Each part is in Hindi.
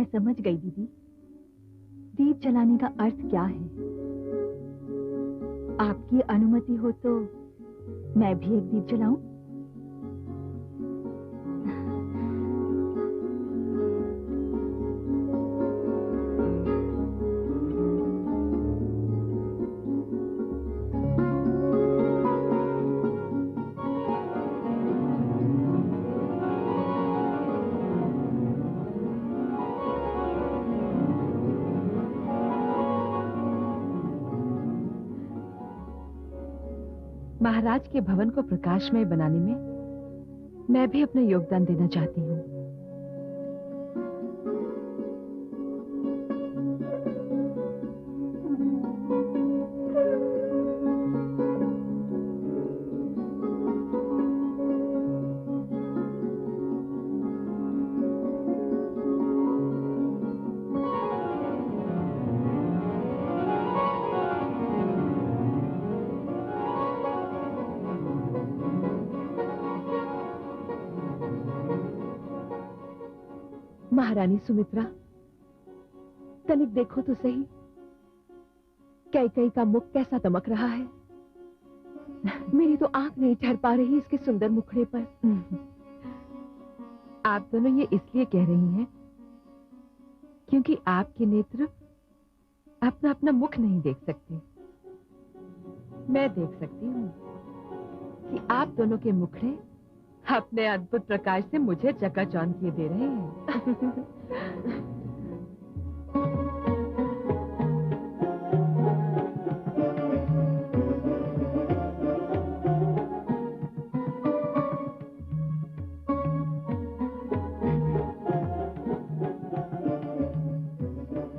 मैं समझ गई दीदी, दीप जलाने का अर्थ क्या है। आपकी अनुमति हो तो मैं भी एक दीप जलाऊं? महाराज के भवन को प्रकाशमय बनाने में मैं भी अपना योगदान देना चाहती हूँ। महारानी सुमित्रा, तनिक देखो तो सही, कैकई का मुख कैसा दमक रहा है। मेरी तो आंख नहीं ठहर पा रही इसके सुंदर मुखड़े पर। आप दोनों ये इसलिए कह रही हैं क्योंकि आपके नेत्र अपना अपना मुख नहीं देख सकते। मैं देख सकती हूँ कि आप दोनों के मुखड़े अपने अद्भुत प्रकाश से मुझे चकाचौंध किए दे रहे हैं।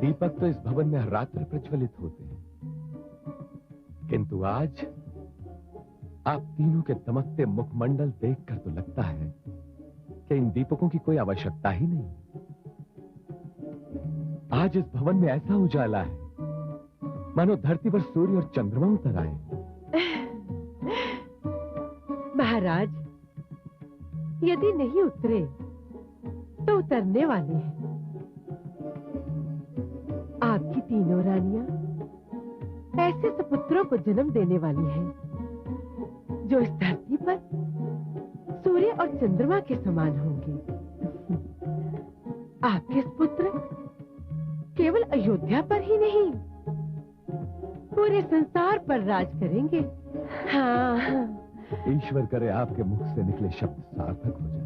दीपक तो इस भवन में हर रात्र प्रज्वलित होते हैं, किंतु आज आप तीनों के दमकते मुखमंडल देखकर तो लगता है कि इन दीपकों की कोई आवश्यकता ही नहीं। आज इस भवन में ऐसा उजाला है मानो धरती पर सूर्य और चंद्रमा उतर आए। महाराज, यदि नहीं उतरे तो उतरने वाले हैं। आपकी तीनों रानियां ऐसे सपुत्रों को जन्म देने वाली हैं जो इस धरती पर सूर्य और चंद्रमा के समान होंगे। आपके पुत्र केवल अयोध्या पर ही नहीं, पूरे संसार पर राज करेंगे। हाँ, ईश्वर करे आपके मुख से निकले शब्द सार्थक हो जाए।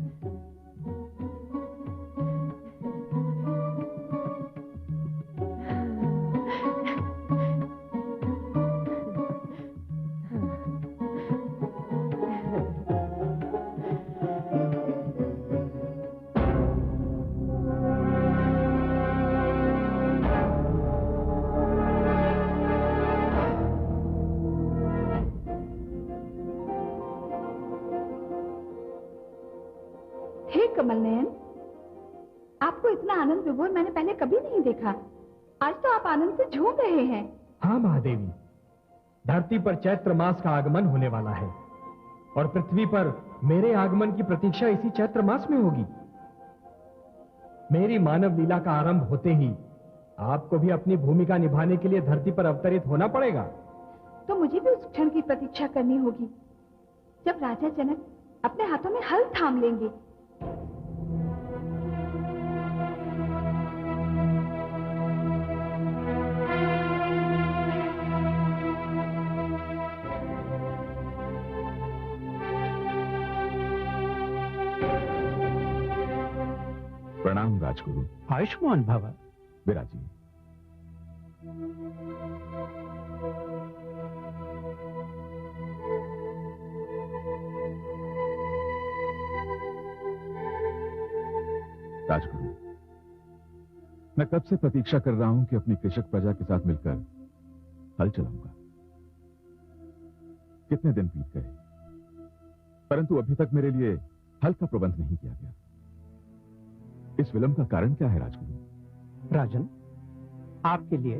कमल नयन, आपको इतना आनंद विभोर मैंने पहले कभी नहीं देखा। आज तो आप आनंद से झूम रहे हैं। हाँ महादेवी, धरती पर चैत्र मास का आगमन होने वाला है और पृथ्वी पर मेरे आगमन की प्रतीक्षा इसी चैत्र मास में होगी। मेरी मानव लीला का आरंभ होते ही आपको भी अपनी भूमिका निभाने के लिए धरती पर अवतरित होना पड़ेगा। तो मुझे भी उस क्षण की प्रतीक्षा करनी होगी जब राजा जनक अपने हाथों में हल थाम लेंगे। प्रणाम राजगुरु। आयुष्मान भव। विराजिए। राजगुरु, मैं कब से प्रतीक्षा कर रहा हूं कि अपनी कृषक प्रजा के साथ मिलकर हल चलाऊंगा। कितने दिन बीत गए, परंतु अभी तक मेरे लिए हल का प्रबंध नहीं किया गया। इस विलंब का कारण क्या है राजगुरु? राजन, आपके लिए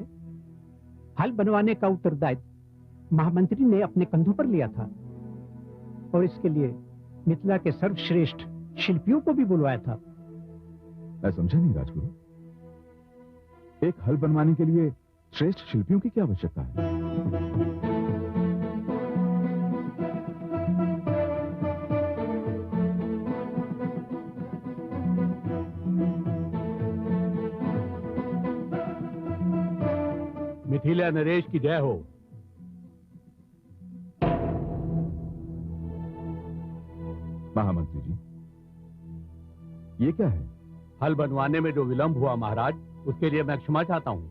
हल बनवाने का उत्तरदायित्व महामंत्री ने अपने कंधों पर लिया था और इसके लिए मिथिला के सर्वश्रेष्ठ शिल्पियों को भी बुलवाया था। मैं समझा नहीं राजगुरु। एक हल बनवाने के लिए श्रेष्ठ शिल्पियों की क्या आवश्यकता है? मिथिला नरेश की जय हो। महामंत्री जी, ये क्या है? हल बनवाने में जो विलंब हुआ महाराज, उसके लिए मैं क्षमा चाहता हूँ।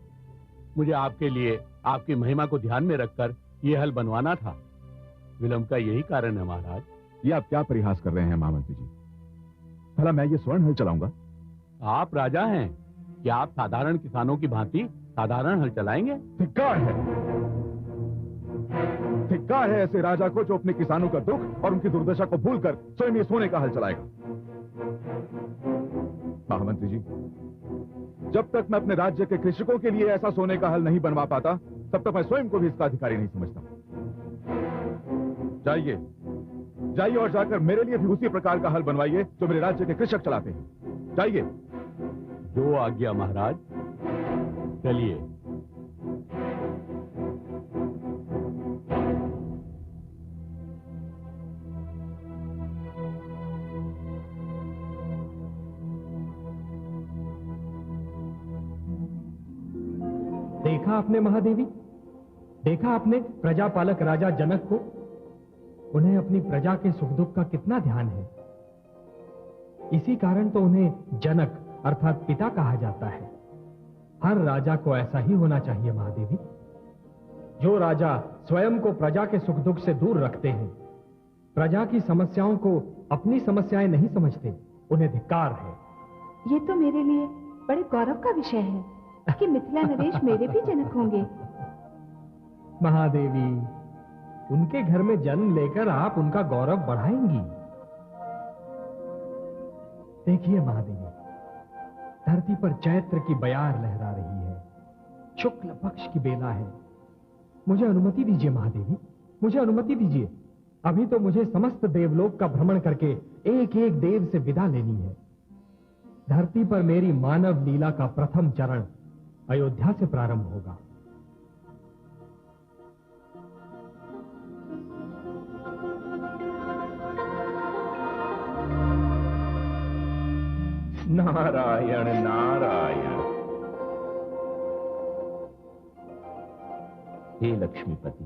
मुझे आपके लिए आपकी महिमा को ध्यान में रखकर ये हल बनवाना था। विलंब का यही कारण है महाराज। ये आप क्या परिहास कर रहे हैं महामंत्री जी? भला मैं ये स्वर्ण हल चलाऊंगा? आप राजा हैं, क्या आप साधारण किसानों की भांति साधारण हल चलाएंगे? धिक्कार है, धिक्कार है ऐसे राजा को जो अपने किसानों का दुख और उनकी दुर्दशा को भूलकर स्वयं ये सोने का हल चलाएगा। महामंत्री जी, जब तक मैं अपने राज्य के कृषकों के लिए ऐसा सोने का हल नहीं बनवा पाता, तब तक मैं स्वयं को भी इसका अधिकारी नहीं समझता। जाइए, जाइए और जाकर मेरे लिए भी उसी प्रकार का हल बनवाइए जो मेरे राज्य के कृषक चलाते हैं। जाइए। जो आज्ञा महाराज। चलिए। देखा आपने महादेवी, देखा आपने प्रजापालक राजा जनक को? उन्हें अपनी प्रजा के सुख दुख का कितना ध्यान है। इसी कारण तो उन्हें जनक अर्थात पिता कहा जाता है। हर राजा को ऐसा ही होना चाहिए महादेवी। जो राजा स्वयं को प्रजा के सुख दुख से दूर रखते हैं, प्रजा की समस्याओं को अपनी समस्याएं नहीं समझते, उन्हें धिक्कार है। ये तो मेरे लिए बड़े गौरव का विषय है कि मिथिला नरेश मेरे भी जनक होंगे। महादेवी, उनके घर में जन्म लेकर आप उनका गौरव बढ़ाएंगी। देखिए महादेवी, धरती पर चैत्र की बयार लहरा रही है, शुक्ल पक्ष की बेला है। मुझे अनुमति दीजिए महादेवी, मुझे अनुमति दीजिए। अभी तो मुझे समस्त देवलोक का भ्रमण करके एक एक देव से विदा लेनी है। धरती पर मेरी मानव लीला का प्रथम चरण अयोध्या से प्रारंभ होगा। नारायण नारायण। हे लक्ष्मीपति,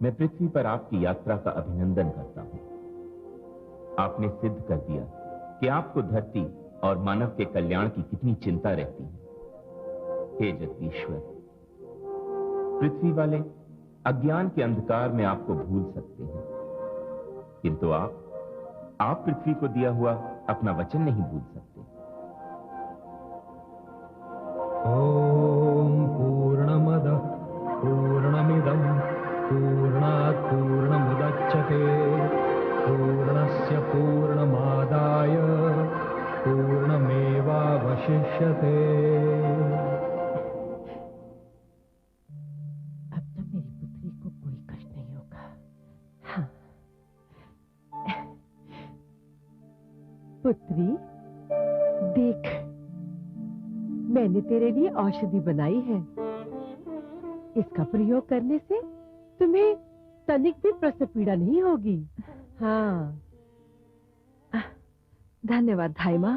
मैं पृथ्वी पर आपकी यात्रा का अभिनंदन करता हूं। आपने सिद्ध कर दिया कि आपको धरती और मानव के कल्याण की कितनी चिंता रहती है। हे जगदीश्वर, पृथ्वी वाले अज्ञान के अंधकार में आपको भूल सकते हैं, किंतु आप पृथ्वी को दिया हुआ अपना वचन नहीं भूल सकते। ओम पूर्णमदः पूर्णमिदं पूर्णात् पूर्णमुदच्यते पूर्णस्य पूर्णमादाय पूर्णमेवावशिष्यते। अब तो मेरी पुत्री को कोई कष्ट नहीं होगा। हाँ। पुत्री, देख, मैंने तेरे लिए औषधि बनाई है। इसका प्रयोग करने से तुम्हें तनिक भी प्रसव पीड़ा नहीं होगी। हाँ। धन्यवाद धाई माँ।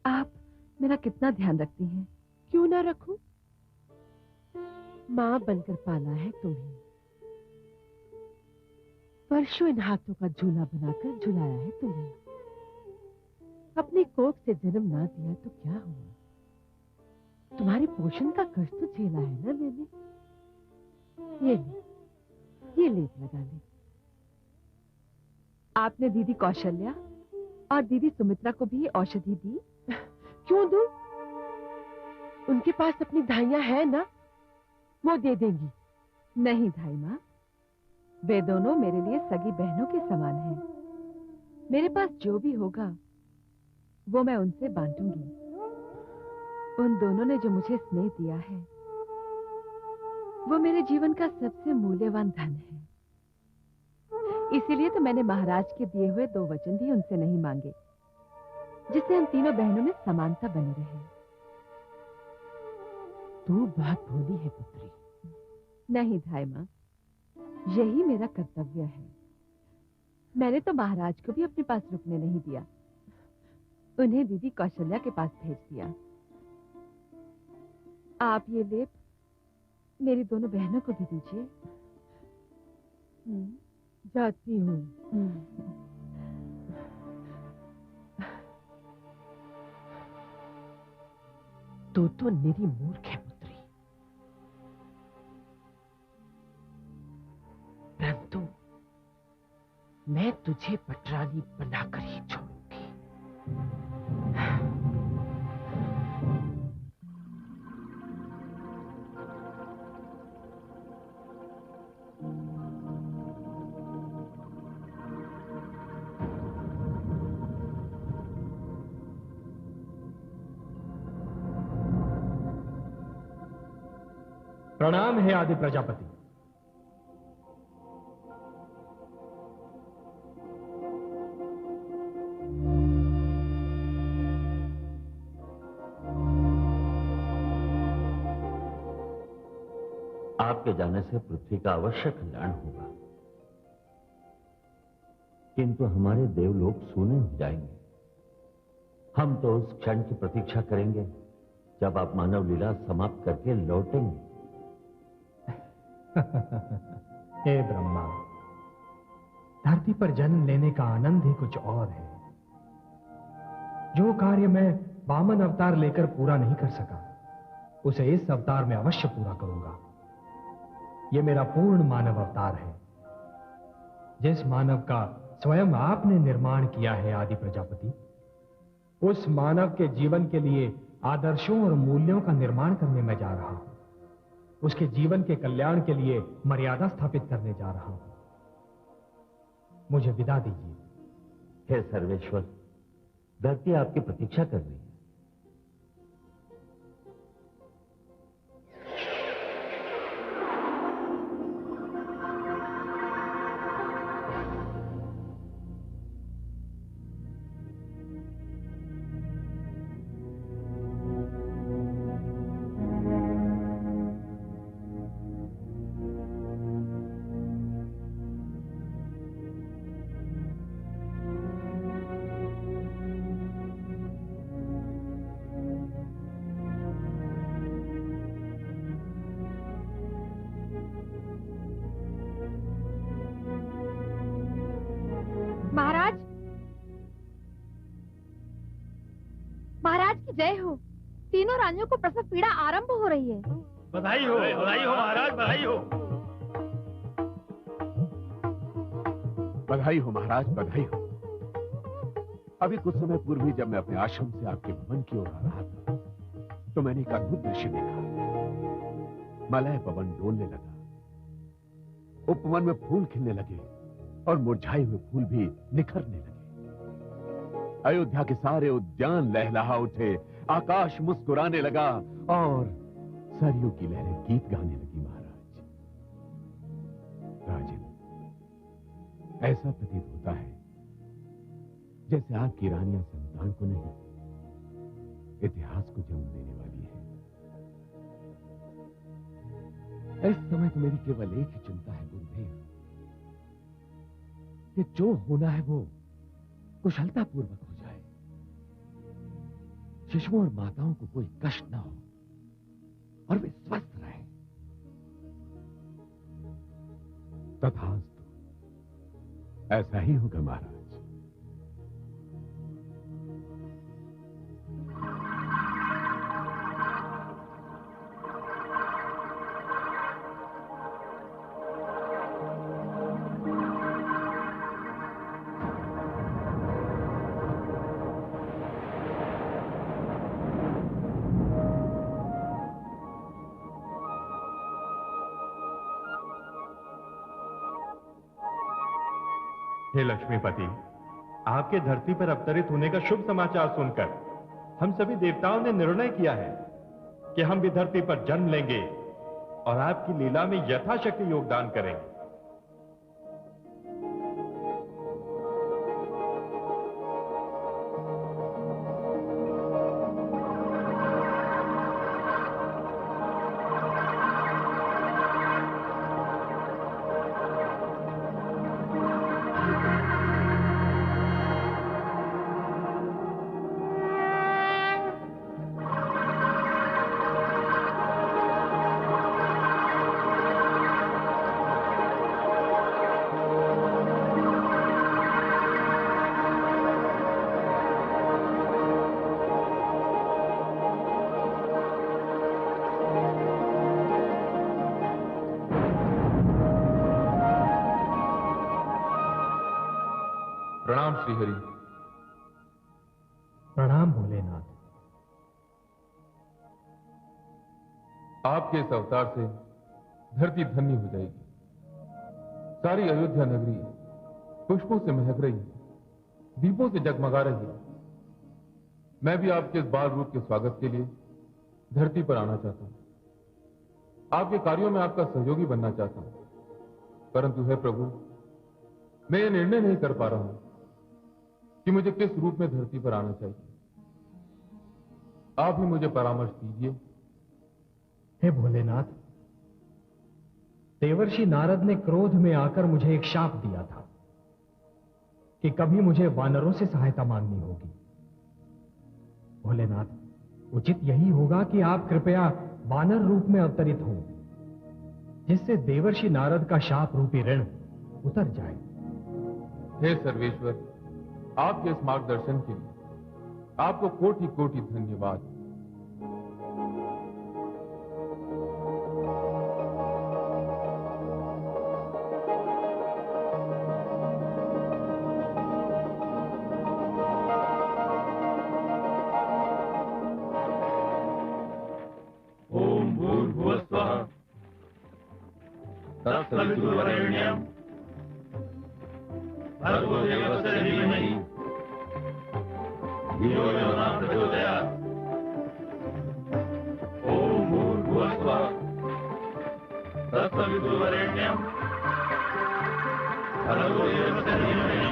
आप मेरा कितना ध्यान रखती हैं। क्यों ना रखूं? माँ बनकर पाला है तुम्हें, वर्षों इन हाथों का झूला बनाकर झुलाया है तुम्हें। अपनी कोख से जन्म ना दिया तो क्या हुआ? तुम्हारे पोषण का कष्ट तो झेला है ना मैंने। ये लेप लगा ले। आपने दीदी कौशल्या और दीदी सुमित्रा को भी औषधि दी? क्यों दूं? उनके पास अपनी धाइयां है ना, वो दे देंगी। नहीं धाई माँ, वे दोनों मेरे लिए सगी बहनों के समान हैं। मेरे पास जो भी होगा वो मैं उनसे बांटूंगी। उन दोनों ने जो मुझे स्नेह दिया है वो मेरे जीवन का सबसे मूल्यवान धन है। इसीलिए तो मैंने महाराज के दिए हुए 2 वचन भी उनसे नहीं मांगे, जिससे हम तीनों बहनों में समानता बनी रहे। तू बहुत भोली है पुत्री। नहीं धाई माँ, यही मेरा कर्तव्य है। मैंने तो महाराज को भी अपने पास रुकने नहीं दिया, उन्हें दीदी कौशल्या के पास भेज दिया। आप ये लेप मेरी दोनों बहनों को भी दीजिए। जाती हूँ। तू तो निरी मूर्ख है पुत्री, परंतु मैं तुझे पटरानी बनाकर ही छोड़ूंगी। प्रणाम है आदि प्रजापति। आपके जाने से पृथ्वी का अवश्य कल्याण होगा, किंतु हमारे देवलोक सूने हो जाएंगे। हम तो उस क्षण की प्रतीक्षा करेंगे जब आप मानव लीला समाप्त करके लौटेंगे। हे ब्रह्मा, धरती पर जन्म लेने का आनंद ही कुछ और है। जो कार्य मैं वामन अवतार लेकर पूरा नहीं कर सका, उसे इस अवतार में अवश्य पूरा करूंगा। यह मेरा पूर्ण मानव अवतार है, जिस मानव का स्वयं आपने निर्माण किया है आदि प्रजापति। उस मानव के जीवन के लिए आदर्शों और मूल्यों का निर्माण करने में जा रहा हूं। उसके जीवन के कल्याण के लिए मर्यादा स्थापित करने जा रहा हूं। मुझे विदा दीजिए। हे सर्वेश्वर, धरती आपकी प्रतीक्षा कर रही है। महाराज की जय हो। तीनों रानियों को प्रसव पीड़ा आरंभ हो रही है। बधाई हो महाराज, बधाई हो। बधाई हो महाराज, बधाई हो। अभी कुछ समय पूर्व ही जब मैं अपने आश्रम से आपके भवन की ओर आ रहा था, तो मैंने एक अद्भुत दृश्य देखा। मलय पवन डोलने लगा, उपवन में फूल खिलने लगे और मुरझाए हुए फूल भी निखरने लगे। अयोध्या के सारे उद्यान लहलहा उठे, आकाश मुस्कुराने लगा और सरयू की लहरें गीत गाने लगी। महाराज, राजन, ऐसा प्रतीत होता है जैसे आपकी रानियां संतान को नहीं, इतिहास को जन्म देने वाली है। इस समय तो मेरी केवल एक ही चिंता है गुरुदेव, कि जो होना है वो कुशलता पूर्वक हो जाए, शिशुओं और माताओं को कोई कष्ट ना हो और वे स्वस्थ रहें। तथास्तु, ऐसा ही होगा महाराज। हे लक्ष्मीपति, आपके धरती पर अवतरित होने का शुभ समाचार सुनकर हम सभी देवताओं ने निर्णय किया है कि हम भी धरती पर जन्म लेंगे और आपकी लीला में यथाशक्ति योगदान करेंगे। प्रणाम श्रीहरि। प्रणाम भोलेनाथ। आपके इस अवतार से धरती धन्य हो जाएगी। सारी अयोध्या नगरी पुष्पों से महक रही है, दीपों से जगमगा रही है। मैं भी आपके इस बाल रूप के स्वागत के लिए धरती पर आना चाहता हूं। आपके कार्यों में आपका सहयोगी बनना चाहता हूं, परंतु हे प्रभु, मैं ये निर्णय नहीं कर पा रहा हूं कि मुझे किस रूप में धरती पर आना चाहिए। आप ही मुझे परामर्श दीजिए। हे भोलेनाथ, देवर्षि नारद ने क्रोध में आकर मुझे एक शाप दिया था कि कभी मुझे वानरों से सहायता मांगनी होगी। भोलेनाथ, उचित यही होगा कि आप कृपया वानर रूप में अवतरित हों, जिससे देवर्षि नारद का शाप रूपी ऋण उतर जाए। हे सर्वेश्वर, आपके इस मार्गदर्शन के लिए आपको कोटि कोटि धन्यवाद। ओम भूर्भुवस्वः तत्सवितुर्वरेण्यं भर्गो देवस्य धीमहि धियो यो न प्रचोदयात्। ओम भूर्भुवस्वः तत्सवितुर्वरेण्यं भर्गो देवस्य धीमहि।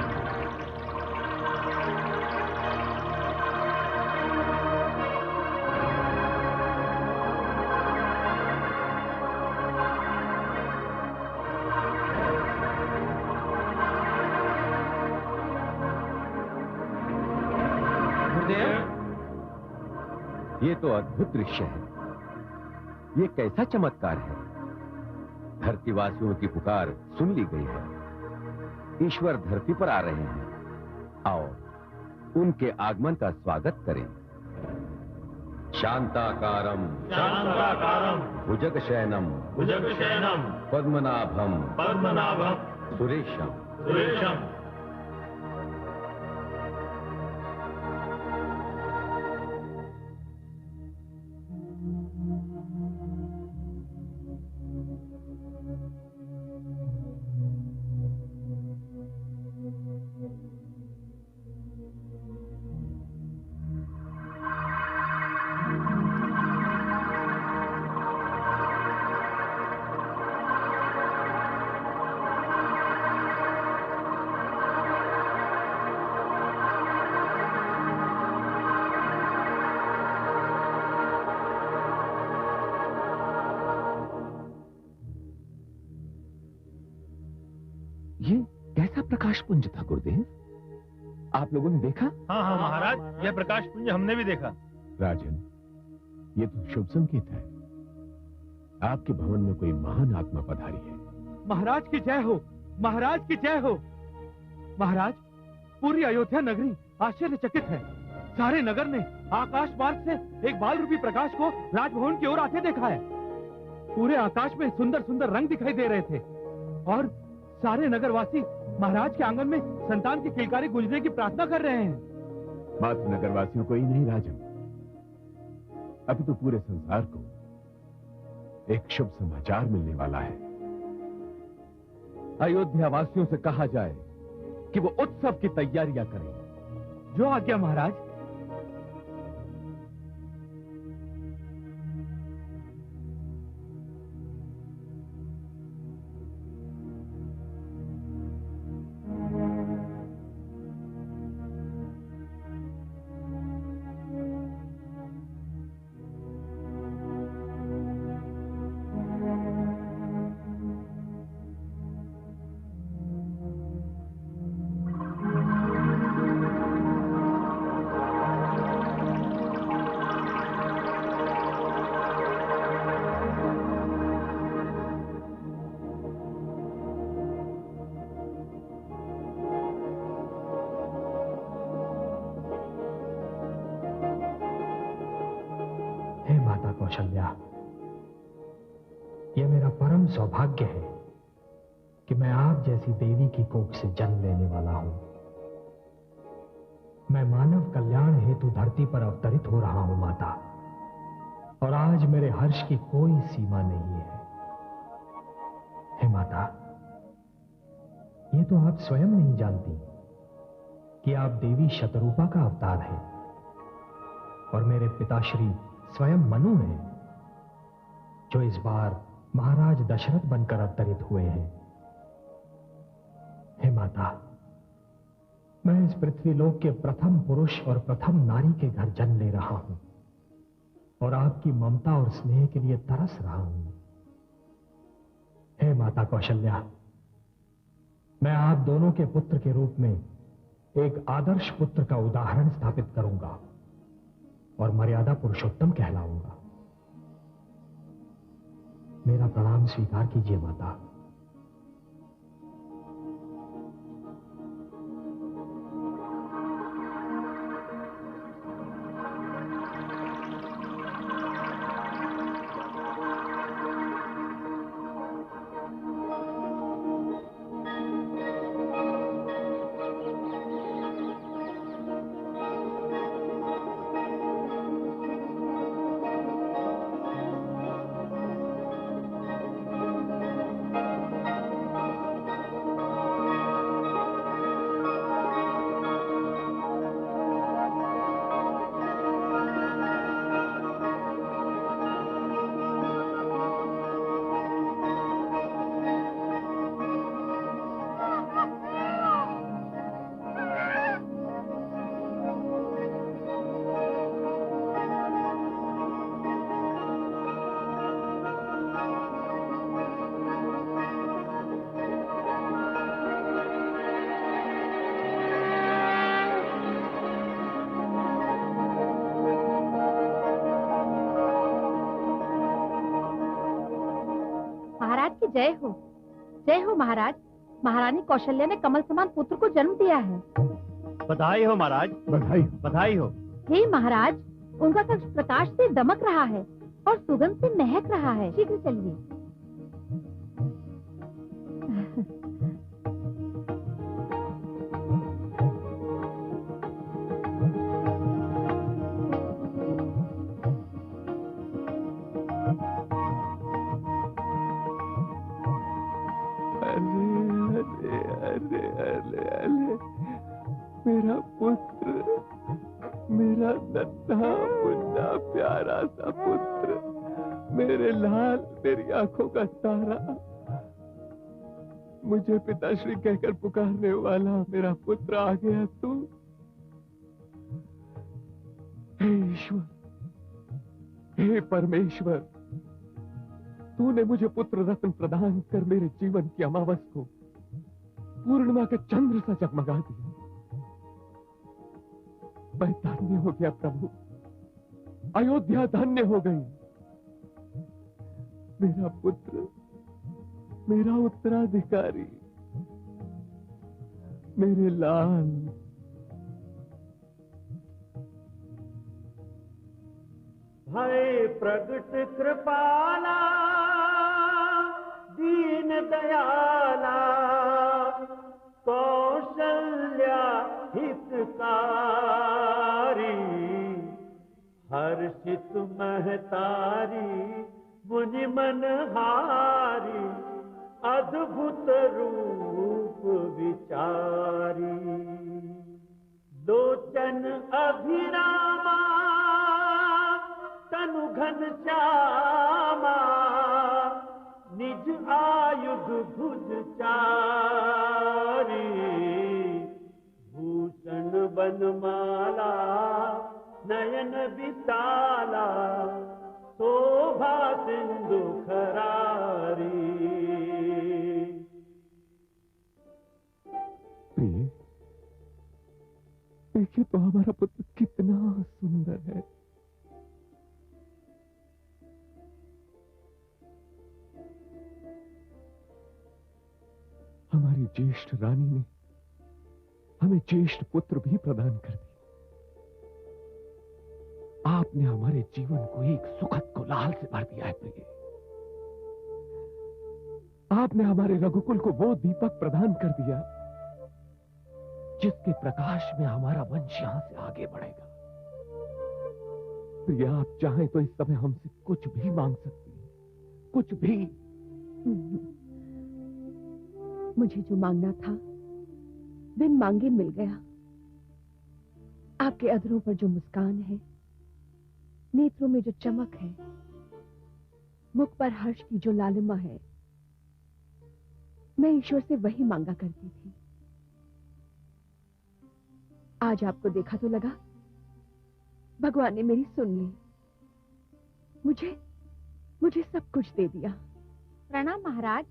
ये तो अद्भुत दृश्य है। ये कैसा चमत्कार है। धरतीवासियों की पुकार सुन ली गई है। ईश्वर धरती पर आ रहे हैं। आओ उनके आगमन का स्वागत करें। शांताकारं भुजगशयनं पद्मनाभं सुरेशं ये कैसा प्रकाश पुंज था गुरुदेव? आप लोगों ने देखा? हाँ हाँ महाराज, यह प्रकाश पुंज हमने भी देखा। राजन, ये तो शुभ संकेत है। आपके भवन में कोई महान आत्मा पधारी है। महाराज की जय हो, महाराज की जय हो। महाराज, पूरी अयोध्या नगरी आश्चर्यचकित है। सारे नगर ने आकाश मार्ग से एक बाल रूपी प्रकाश को राजभवन की ओर आते देखा है। पूरे आकाश में सुंदर सुंदर रंग दिखाई दे रहे थे और सारे नगरवासी महाराज के आंगन में संतान की किलकारी गूंजने की प्रार्थना कर रहे हैं। मात्र नगरवासियों को ही नहीं राजन, अभी तो पूरे संसार को एक शुभ समाचार मिलने वाला है। अयोध्या वासियों से कहा जाए कि वो उत्सव की तैयारियां करें। जो आज्ञा महाराज। कौशल्या, यह मेरा परम सौभाग्य है कि मैं आप जैसी देवी की कोख से जन्म लेने वाला हूं। मैं मानव कल्याण हेतु धरती पर अवतरित हो रहा हूं माता, और आज मेरे हर्ष की कोई सीमा नहीं है। हे माता, ये तो आप स्वयं नहीं जानती कि आप देवी शतरूपा का अवतार है, और मेरे पिताश्री स्वयं मनु हैं, जो इस बार महाराज दशरथ बनकर अवतरित हुए हैं। हे माता, मैं इस पृथ्वीलोक के प्रथम पुरुष और प्रथम नारी के घर जन्म ले रहा हूं, और आपकी ममता और स्नेह के लिए तरस रहा हूं। हे माता कौशल्या, मैं आप दोनों के पुत्र के रूप में एक आदर्श पुत्र का उदाहरण स्थापित करूंगा और मर्यादा पुरुषोत्तम कहलाऊंगा। मेरा प्रणाम स्वीकार कीजिए माता। जय हो महाराज। महारानी कौशल्या ने कमल समान पुत्र को जन्म दिया है। बधाई हो महाराज, बधाई बधाई हो। हे महाराज, उनका कक्ष प्रकाश से दमक रहा है और सुगंध से महक रहा है। शीघ्र चलिए। मेरा पुत्र, मेरा नन्हा मुन्ना प्यारा सा पुत्र, मेरे लाल, मेरी आंखों का तारा, मुझे पिताश्री कहकर पुकारने वाला मेरा पुत्र आ गया तू। हे ईश्वर, हे परमेश्वर, तूने मुझे पुत्र रत्न प्रदान कर मेरे जीवन की अमावस को पूर्णिमा के चंद्र सा जगमगा दिया। मैं धन्य हो गया प्रभु, अयोध्या धन्य हो गई। मेरा पुत्र, मेरा उत्तराधिकारी, मेरे लाल। भय प्रगट कृपाला, दीन दयाला, कौशल्या हितकारी, हर्षित महतारी, मुनि मनहारी, अद्भुत रूप विचारी, लोचन अभिरामा, तनु घन श्यामा, निज आयुध भुज चारी, भूषण बनमाला, नयन विशाला, शोभा सिंधु खरारी। प्रिय, देखिए तो हमारा पुत्र कितना सुंदर है। हमारी ज्येष्ठ रानी ने हमें ज्येष्ठ पुत्र भी प्रदान कर दिया। आपने हमारे जीवन को एक सुखद कोलाहल से भर दिया है प्रिय। आपने हमारे रघुकुल को वो दीपक प्रदान कर दिया जिसके प्रकाश में हमारा वंश यहां से आगे बढ़ेगा। प्रिया, आप चाहें तो इस समय हमसे कुछ भी मांग सकती हैं, कुछ भी। मुझे जो मांगना था बिन मांगे मिल गया। आपके अधरों पर जो मुस्कान है, नेत्रों में जो चमक है, मुख पर हर्ष की जो लालिमा है, मैं ईश्वर से वही मांगा करती थी। आज आपको देखा तो लगा भगवान ने मेरी सुन ली। मुझे सब कुछ दे दिया। प्रणाम महाराज,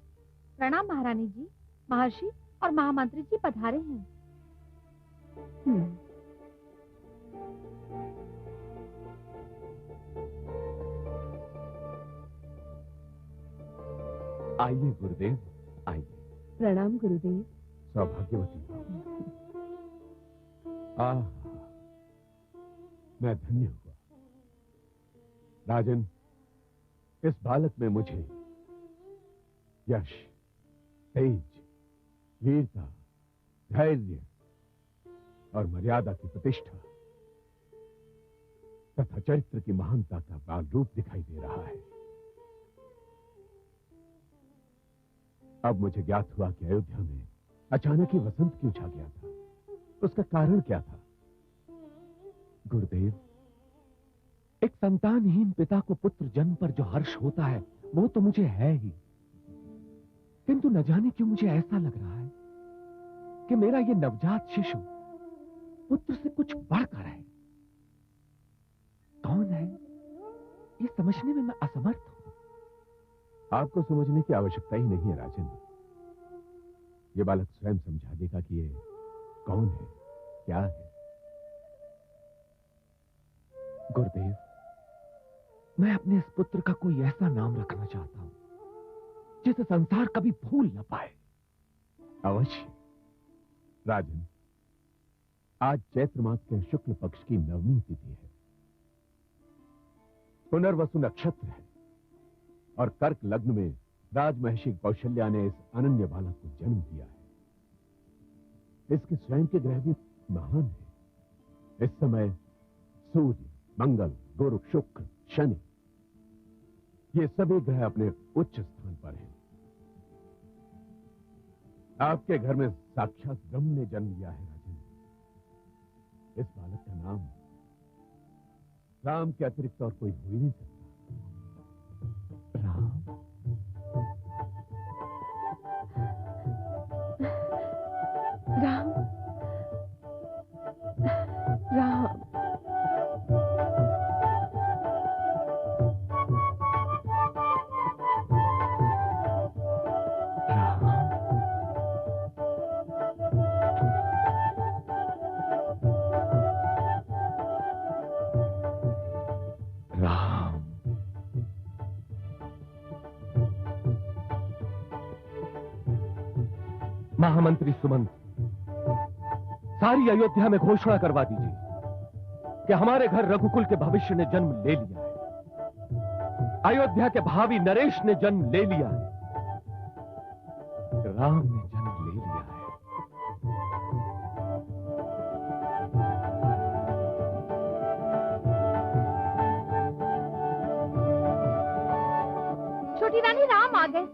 प्रणाम महारानी जी। महर्षि और महामंत्री जी पधारे हैं। आइए गुरुदेव, आइए। प्रणाम गुरुदेव। सौभाग्यवती आह, मैं धन्य हुआ। राजन, इस बालक में मुझे यश, तेज, वीरता, धैर्य और मर्यादा की प्रतिष्ठा तथा चरित्र की महानता का बाल रूप दिखाई दे रहा है। अब मुझे ज्ञात हुआ कि अयोध्या में अचानक ही वसंत क्यों छा गया था। उसका कारण क्या था? गुरुदेव, एक संतानहीन पिता को पुत्र जन्म पर जो हर्ष होता है वो तो मुझे है ही, किंतु न जाने क्यों मुझे ऐसा लग रहा है कि मेरा ये नवजात शिशु पुत्र से कुछ बढ़कर है। कौन है ये समझने में मैं असमर्थ हूं। आपको समझने की आवश्यकता ही नहीं है राजन। ये बालक स्वयं समझा देगा कि ये कौन है, क्या है। गुरुदेव, मैं अपने इस पुत्र का कोई ऐसा नाम रखना चाहता हूं जिसे संसार कभी भूल न पाए। अवश्य राजन, आज चैत्र मास के शुक्ल पक्ष की नवमी तिथि है। पुनर्वसु नक्षत्र है और कर्क लग्न में राजमहिषी कौशल्या ने इस अनन्य बालक को जन्म दिया है। इसके स्वयं के ग्रह भी महान है। इस समय सूर्य, मंगल, गुरु, शुक्र, शनि, ये सभी ग्रह अपने उच्च स्थान पर हैं। आपके घर में साक्षात ब्रह्म ने जन्म लिया है राजन। इस बालक का नाम राम के अतिरिक्त और कोई हो ही नहीं सकता। राम, राम, राम। महामंत्री सुमंत, सारी अयोध्या में घोषणा करवा दीजिए कि हमारे घर रघुकुल के भविष्य ने जन्म ले लिया है। अयोध्या के भावी नरेश ने जन्म ले लिया है। राम ने जन्म ले लिया है। छोटी रानी, राम आ गए।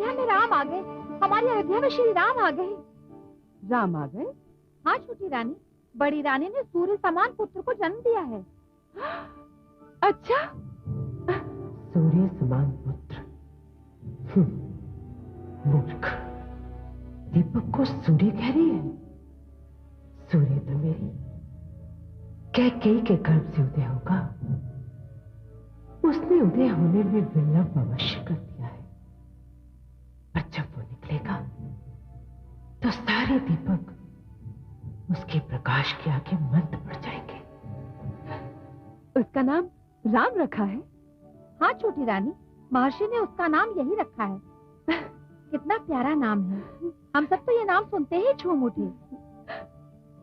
अयोध्या में राम आ गए। हमारी अयोध्या में श्री राम आ गए। राम आ गए? हाँ छोटी रानी, बड़ी रानी ने सूर्य समान पुत्र को जन्म दिया है। अच्छा, सूर्य समान पुत्र? मूर्ख, दीपक को सूर्य कह रही है। सूर्य तो मेरी कैकेयी के गर्भ से उदय होगा। उसने उदय होने में विलंब अवश्य कर दिया है, पर जब वो निकलेगा तो सारे दीपक उसके प्रकाश के आगे मंद पड़ जाएंगे। उसका नाम राम रखा है? हाँ छोटी रानी, महर्षि ने उसका नाम यही रखा है। कितना प्यारा नाम है। हम सब तो ये नाम सुनते ही झूम उठे।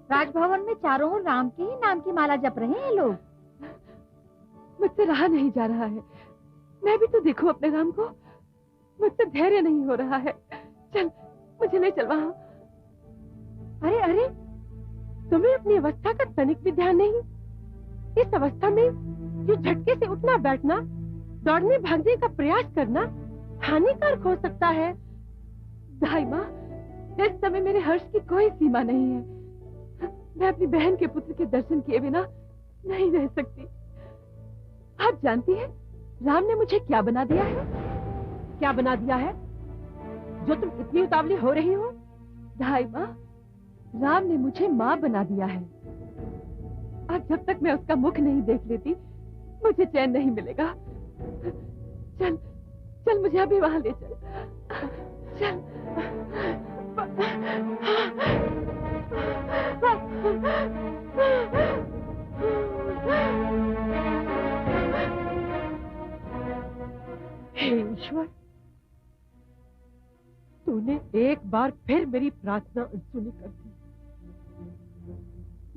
राजभवन में चारों ओर राम के ही नाम की माला जप रहे हैं लोग। मुझसे रहा नहीं जा रहा है। मैं भी तो देखूं अपने राम को। मुझसे धैर्य नहीं हो रहा है। चल, मुझे ले चल वहां। अरे अरे, तुम्हें अपनी अवस्था का तनिक भी ध्यान नहीं? इस अवस्था में जो झटके से उठना बैठना, दौड़ने भागने का प्रयास करना हानिकारक हो सकता है। दाई माँ, इस समय मेरे हर्ष की कोई सीमा नहीं है। मैं अपनी बहन के पुत्र के दर्शन किए बिना नहीं रह सकती। आप जानती हैं राम ने मुझे क्या बना दिया है? क्या बना दिया है जो तुम इतनी उतावली हो रही हो? दाई माँ, राम ने मुझे माँ बना दिया है। अब जब तक मैं उसका मुख नहीं देख लेती मुझे चैन नहीं मिलेगा। चल चल, मुझे अभी वहां ले चल। चल। हे ईश्वर, तूने एक बार फिर मेरी प्रार्थना अनसुनी कर दी।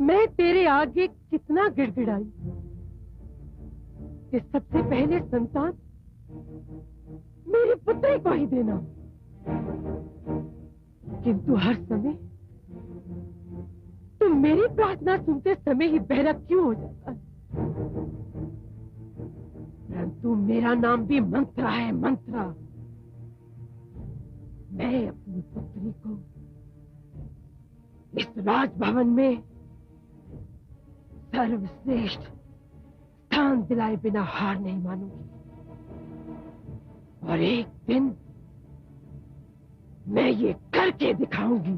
मैं तेरे आगे कितना गिड़गिड़ाई कि सबसे पहले संतान मेरे पुत्री को ही देना, किंतु हर समय तुम मेरी प्रार्थना सुनते समय ही बहरा क्यों हो जाता है? परंतु मेरा नाम भी मंत्रा है, मंत्रा। मैं अपनी पुत्री को इस राजभवन में सर्वश्रेष्ठ स्थान दिलाए बिना हार नहीं मानूंगी। और एक दिन मैं ये करके दिखाऊंगी।